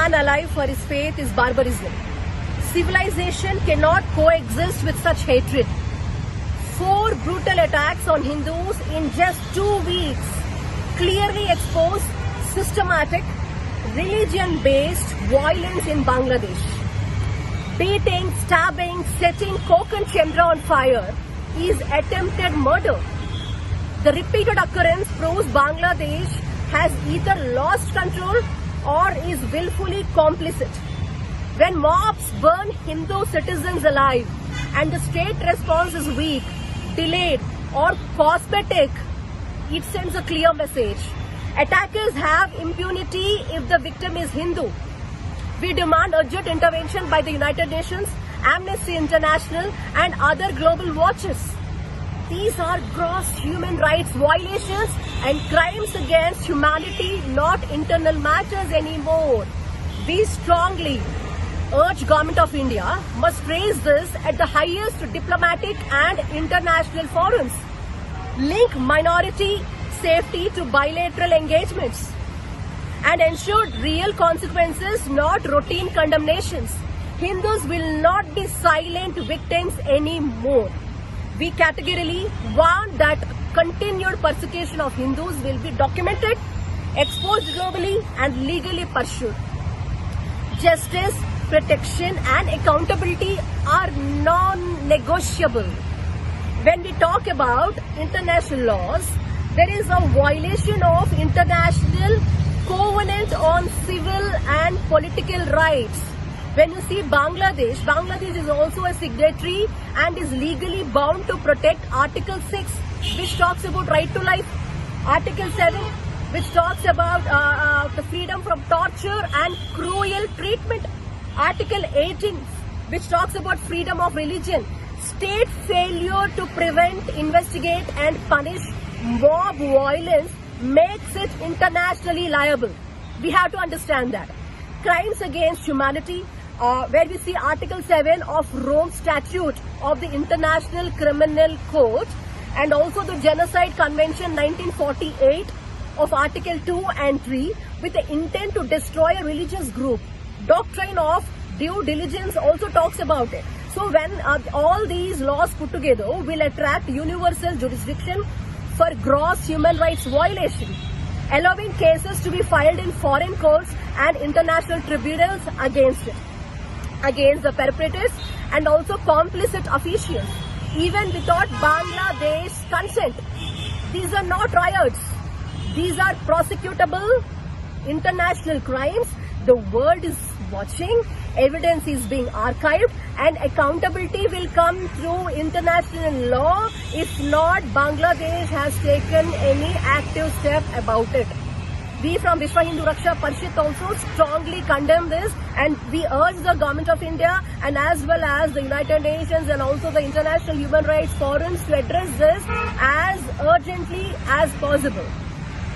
man alive for his faith is barbarism. Civilization cannot coexist with such hatred. 4 brutal attacks on Hindus in just 2 weeks clearly expose systematic, religion-based violence in Bangladesh. Beating, stabbing, setting Konkan Chandra on fire is attempted murder. The repeated occurrence proves Bangladesh has either lost control or is willfully complicit. When mobs burn Hindu citizens alive and the state response is weak, delayed or cosmetic, it sends a clear message. Attackers have impunity if the victim is Hindu. We demand urgent intervention by the United Nations, Amnesty International and other global watchers. These are gross human rights violations and crimes against humanity, not internal matters anymore. We strongly urge Government of India must raise this at the highest diplomatic and international forums. Link minority safety to bilateral engagements and ensure real consequences, not routine condemnations. Hindus will not be silent victims anymore. We categorically warn that continued persecution of Hindus will be documented, exposed globally and legally pursued. Justice, protection and accountability are non-negotiable. When we talk about international laws, there is a violation of international covenant on civil and political rights. When you see Bangladesh is also a signatory and is legally bound to protect Article 6, which talks about right to life, Article 7, which talks about the freedom from torture and cruel treatment, Article 18, which talks about freedom of religion. State failure to prevent, investigate and punish mob violence makes it internationally liable. We have to understand that. Crimes against humanity, where we see Article 7 of Rome Statute of the International Criminal Court and also the Genocide Convention 1948 of Article 2 and 3 with the intent to destroy a religious group. Doctrine of due diligence also talks about it. So when all these laws put together will attract universal jurisdiction for gross human rights violation, allowing cases to be filed in foreign courts and international tribunals against it, against the perpetrators and also complicit officials, even without Bangladesh's consent. These are not riots. These are prosecutable international crimes. The world is watching, evidence is being archived and accountability will come through international law if not Bangladesh has taken any active step about it. We from Vishwa Hindu Raksha Parishad also strongly condemn this and we urge the Government of India and as well as the United Nations and also the international human rights forums to address this as urgently as possible.